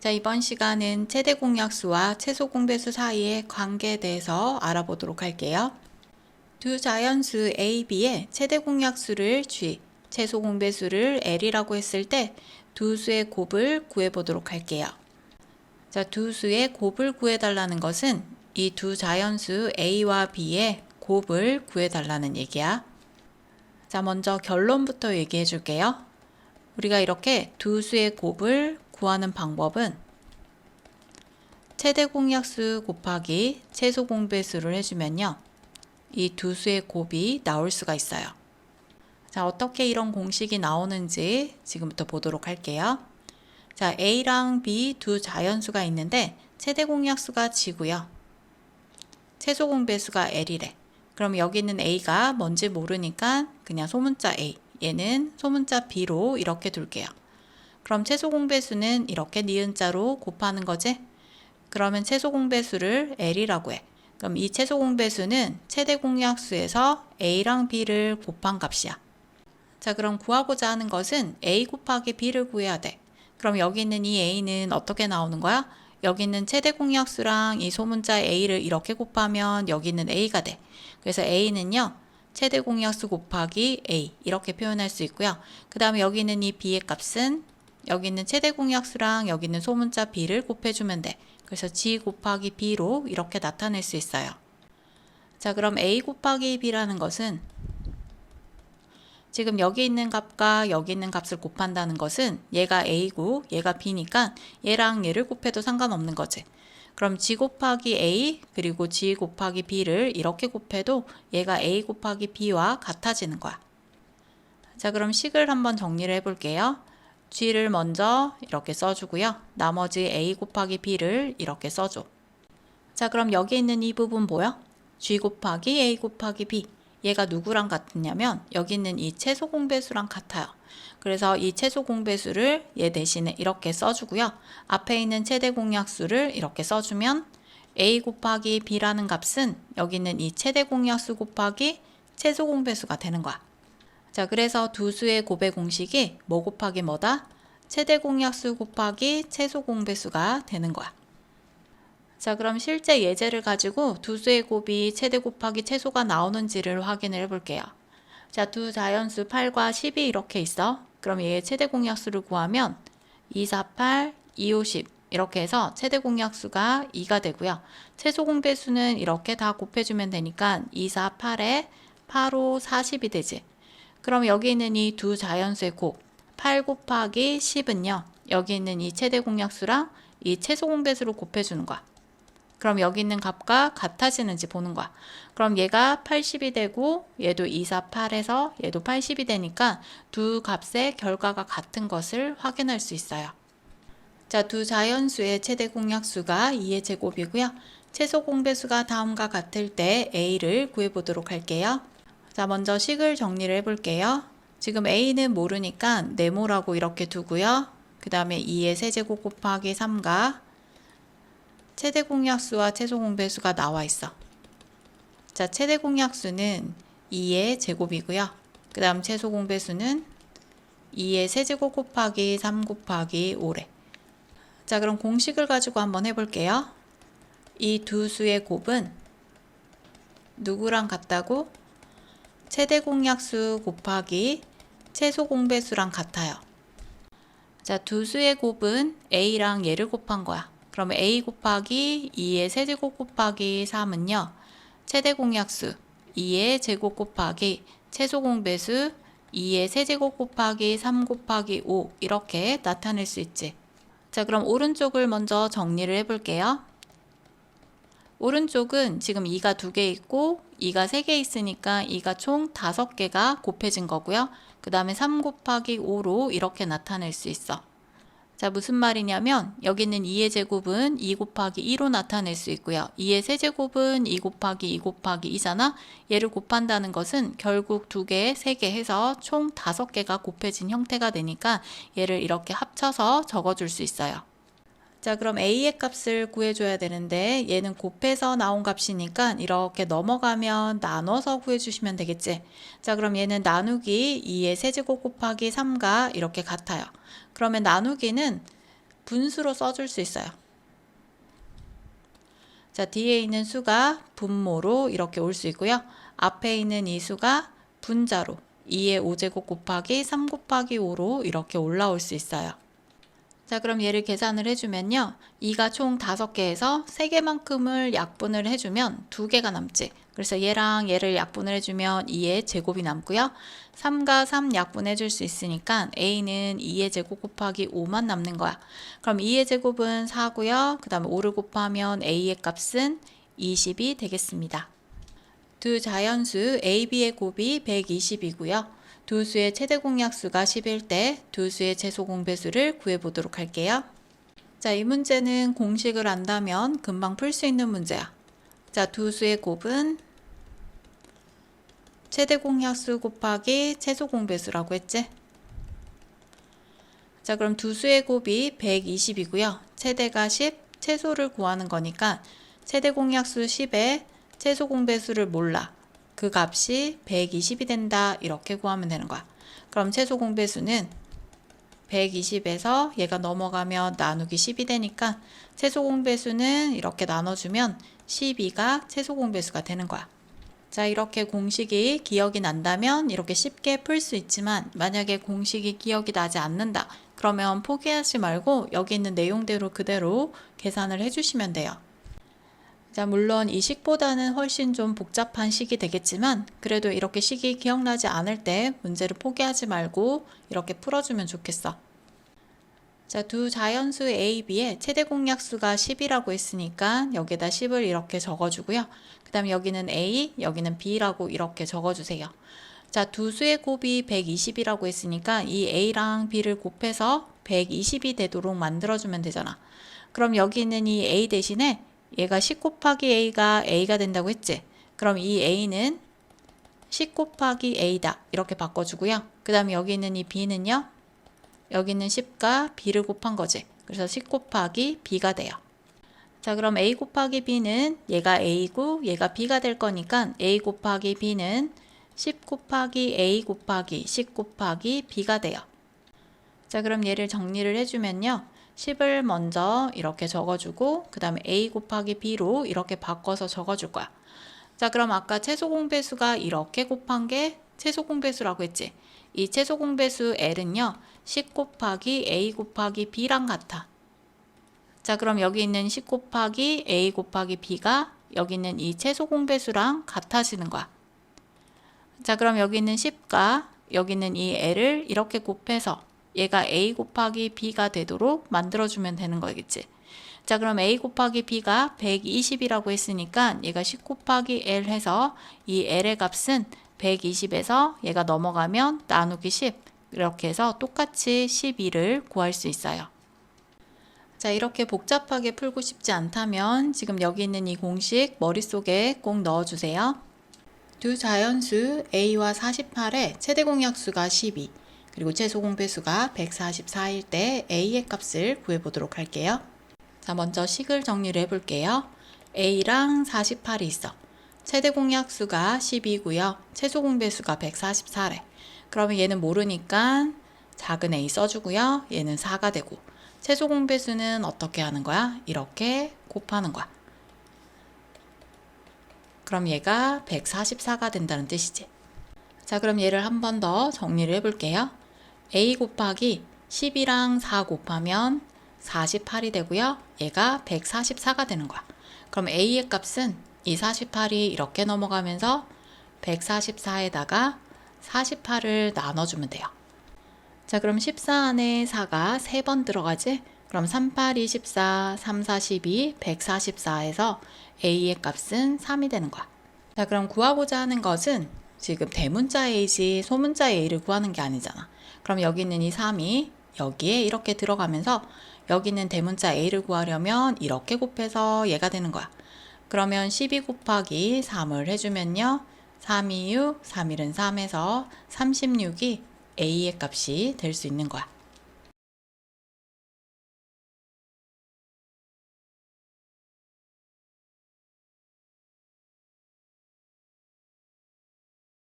자, 이번 시간은 최대 공약수와 최소 공배수 사이의 관계에 대해서 알아보도록 할게요. 두 자연수 A, B의 최대 공약수를 G, 최소 공배수를 L이라고 했을 때 두 수의 곱을 구해보도록 할게요. 자, 두 수의 곱을 구해달라는 것은 이 두 자연수 A와 B의 곱을 구해달라는 얘기야. 자, 먼저 결론부터 얘기해 줄게요. 우리가 이렇게 두 수의 곱을 구하는 방법은 최대 공약수 곱하기 최소 공배수를 해주면요. 이 두 수의 곱이 나올 수가 있어요. 자, 어떻게 이런 공식이 나오는지 지금부터 보도록 할게요. 자, A랑 B 두 자연수가 있는데 최대 공약수가 G고요. 최소 공배수가 L이래. 그럼 여기 있는 A가 뭔지 모르니까 그냥 소문자 A, 얘는 소문자 B로 이렇게 둘게요. 그럼 최소 공배수는 이렇게 니은자로 곱하는 거지? 그러면 최소 공배수를 L이라고 해. 그럼 이 최소 공배수는 최대 공약수에서 A랑 B를 곱한 값이야. 자, 그럼 구하고자 하는 것은 A 곱하기 B를 구해야 돼. 그럼 여기 있는 이 A는 어떻게 나오는 거야? 여기 있는 최대 공약수랑 이 소문자 A를 이렇게 곱하면 여기 있는 A가 돼. 그래서 A는요, 최대 공약수 곱하기 A 이렇게 표현할 수 있고요. 그 다음에 여기 있는 이 B의 값은 여기 있는 최대 공약수랑 여기 있는 소문자 B를 곱해주면 돼. 그래서 G 곱하기 B로 이렇게 나타낼 수 있어요. 자, 그럼 A 곱하기 B라는 것은 지금 여기 있는 값과 여기 있는 값을 곱한다는 것은 얘가 A고 얘가 B니까 얘랑 얘를 곱해도 상관없는 거지. 그럼 G 곱하기 A 그리고 G 곱하기 B를 이렇게 곱해도 얘가 A 곱하기 B와 같아지는 거야. 자, 그럼 식을 한번 정리를 해볼게요. G를 먼저 이렇게 써주고요. 나머지 A 곱하기 B를 이렇게 써줘. 자, 그럼 여기 있는 이 부분 뭐야? G 곱하기 A 곱하기 B. 얘가 누구랑 같으냐면 여기 있는 이 최소 공배수랑 같아요. 그래서 이 최소 공배수를 얘 대신에 이렇게 써주고요. 앞에 있는 최대 공약수를 이렇게 써주면 A 곱하기 B라는 값은 여기 있는 이 최대 공약수 곱하기 최소 공배수가 되는 거야. 자, 그래서 두 수의 곱의 공식이 뭐 곱하기 뭐다? 최대 공약수 곱하기 최소 공배수가 되는 거야. 자, 그럼 실제 예제를 가지고 두 수의 곱이 최대 곱하기 최소가 나오는지를 확인을 해볼게요. 자, 두 자연수 8과 10이 이렇게 있어. 그럼 얘의 최대 공약수를 구하면 2, 4, 8, 2, 5, 10 이렇게 해서 최대 공약수가 2가 되고요. 최소 공배수는 이렇게 다 곱해주면 되니까 2, 4, 8에 8, 5, 40이 되지. 그럼 여기 있는 이 두 자연수의 곱 8 곱하기 10은요. 여기 있는 이 최대 공약수랑 이 최소 공배수를 곱해주는 거야. 그럼 여기 있는 값과 같아지는지 보는 거야. 그럼 얘가 80이 되고 얘도 2, 4, 8에서 얘도 80이 되니까 두 값의 결과가 같은 것을 확인할 수 있어요. 자, 두 자연수의 최대 공약수가 2의 제곱이고요. 최소 공배수가 다음과 같을 때 A를 구해보도록 할게요. 자, 먼저 식을 정리를 해볼게요. 지금 A는 모르니까 네모라고 이렇게 두고요. 그 다음에 2의 세제곱 곱하기 3가 최대 공약수와 최소 공배수가 나와 있어. 자, 최대 공약수는 2의 제곱이고요. 그 다음 최소 공배수는 2의 세제곱 곱하기 3 곱하기 5래. 자, 그럼 공식을 가지고 한번 해볼게요. 이 두 수의 곱은 누구랑 같다고? 최대 공약수 곱하기 최소 공배수랑 같아요. 자, 두 수의 곱은 A랑 얘를 곱한 거야. 그러면 A 곱하기 2의 세제곱 곱하기 3은요. 최대 공약수 2의 제곱 곱하기 최소 공배수 2의 세제곱 곱하기 3 곱하기 5 이렇게 나타낼 수 있지. 자, 그럼 오른쪽을 먼저 정리를 해볼게요. 오른쪽은 지금 2가 2개 있고 2가 3개 있으니까 2가 총 5개가 곱해진 거고요. 그 다음에 3 곱하기 5로 이렇게 나타낼 수 있어. 자, 무슨 말이냐면 여기 있는 2의 제곱은 2 곱하기 2로 나타낼 수 있고요. 2의 세제곱은 2 곱하기 2 곱하기 2잖아. 얘를 곱한다는 것은 결국 2개, 3개 해서 총 5개가 곱해진 형태가 되니까 얘를 이렇게 합쳐서 적어줄 수 있어요. 자, 그럼 A의 값을 구해줘야 되는데 얘는 곱해서 나온 값이니까 이렇게 넘어가면 나눠서 구해주시면 되겠지. 자, 그럼 얘는 나누기 2의 세제곱 곱하기 3가 이렇게 같아요. 그러면 나누기는 분수로 써줄 수 있어요. 자, 뒤에 있는 수가 분모로 이렇게 올 수 있고요. 앞에 있는 이 수가 분자로 2의 5제곱 곱하기 3 곱하기 5로 이렇게 올라올 수 있어요. 자, 그럼 얘를 계산을 해주면요. 2가 총 5개에서 3개만큼을 약분을 해주면 2개가 남지. 그래서 얘랑 얘를 약분을 해주면 2의 제곱이 남고요. 3과 3 약분해줄 수 있으니까 a는 2의 제곱 곱하기 5만 남는 거야. 그럼 2의 제곱은 4고요. 그 다음에 5를 곱하면 a의 값은 20이 되겠습니다. 두 자연수 a, b의 곱이 120이고요. 두 수의 최대 공약수가 10일 때 두 수의 최소 공배수를 구해보도록 할게요. 자, 이 문제는 공식을 안다면 금방 풀 수 있는 문제야. 자, 두 수의 곱은 최대 공약수 곱하기 최소 공배수라고 했지? 자, 그럼 두 수의 곱이 120이고요. 최대가 10, 최소를 구하는 거니까 최대 공약수 10에 최소 공배수를 몰라. 그 값이 120이 된다. 이렇게 구하면 되는 거야. 그럼 최소 공배수는 120에서 얘가 넘어가면 나누기 10이 되니까 최소 공배수는 이렇게 나눠주면 12가 최소 공배수가 되는 거야. 자, 이렇게 공식이 기억이 난다면 이렇게 쉽게 풀 수 있지만 만약에 공식이 기억이 나지 않는다. 그러면 포기하지 말고 여기 있는 내용대로 그대로 계산을 해주시면 돼요. 자, 물론 이 식보다는 훨씬 좀 복잡한 식이 되겠지만 그래도 이렇게 식이 기억나지 않을 때 문제를 포기하지 말고 이렇게 풀어주면 좋겠어. 자, 두 자연수 a, b의 최대 공약수가 10이라고 했으니까 여기다 10을 이렇게 적어주고요. 그 다음에 여기는 a, 여기는 b라고 이렇게 적어주세요. 자, 두 수의 곱이 120이라고 했으니까 이 a랑 b를 곱해서 120이 되도록 만들어주면 되잖아. 그럼 여기 있는 이 a 대신에 얘가 10 곱하기 a가 된다고 했지? 그럼 이 a는 10 곱하기 a다. 이렇게 바꿔주고요. 그 다음에 여기 있는 이 b는요. 여기 있는 10과 b를 곱한 거지. 그래서 10 곱하기 b가 돼요. 자, 그럼 a 곱하기 b는 얘가 a고 얘가 b가 될 거니까 a 곱하기 b는 10 곱하기 a 곱하기 10 곱하기 b가 돼요. 자, 그럼 얘를 정리를 해주면요. 10을 먼저 이렇게 적어주고 그 다음에 a 곱하기 b로 이렇게 바꿔서 적어줄 거야. 자, 그럼 아까 최소 공배수가 이렇게 곱한 게 최소 공배수라고 했지? 이 최소 공배수 L은요. 10 곱하기 a 곱하기 b랑 같아. 자, 그럼 여기 있는 10 곱하기 a 곱하기 b가 여기 있는 이 최소 공배수랑 같아지는 거야. 자, 그럼 여기 있는 10과 여기 있는 이 L을 이렇게 곱해서 얘가 a 곱하기 b가 되도록 만들어주면 되는 거겠지. 자, 그럼 a 곱하기 b가 120이라고 했으니까 얘가 10 곱하기 l 해서 이 l의 값은 120에서 얘가 넘어가면 나누기 10 이렇게 해서 똑같이 12를 구할 수 있어요. 자, 이렇게 복잡하게 풀고 싶지 않다면 지금 여기 있는 이 공식 머릿속에 꼭 넣어주세요. 두 자연수 a와 48의 최대 공약수가 12 그리고 최소 공배수가 144일 때 a의 값을 구해보도록 할게요. 자, 먼저 식을 정리를 해볼게요. a랑 48이 있어. 최대 공약수가 10이고요. 최소 공배수가 144래. 그러면 얘는 모르니까 작은 a 써주고요. 얘는 4가 되고 최소 공배수는 어떻게 하는 거야? 이렇게 곱하는 거야. 그럼 얘가 144가 된다는 뜻이지. 자, 그럼 얘를 한 번 더 정리를 해볼게요. a 곱하기 10이랑 4 곱하면 48이 되고요. 얘가 144가 되는 거야. 그럼 a의 값은 이 48이 이렇게 넘어가면서 144에다가 48을 나눠주면 돼요. 자, 그럼 14 안에 4가 3번 들어가지? 그럼 3, 8, 24, 3, 4, 12, 144에서 a의 값은 3이 되는 거야. 자, 그럼 구하고자 하는 것은 지금 대문자 a지 소문자 a를 구하는 게 아니잖아. 그럼 여기 있는 이 3이 여기에 이렇게 들어가면서 여기 있는 대문자 a를 구하려면 이렇게 곱해서 얘가 되는 거야. 그러면 12 곱하기 3을 해주면요. 3, 2, 6, 3, 1은 3에서 36이 a의 값이 될 수 있는 거야.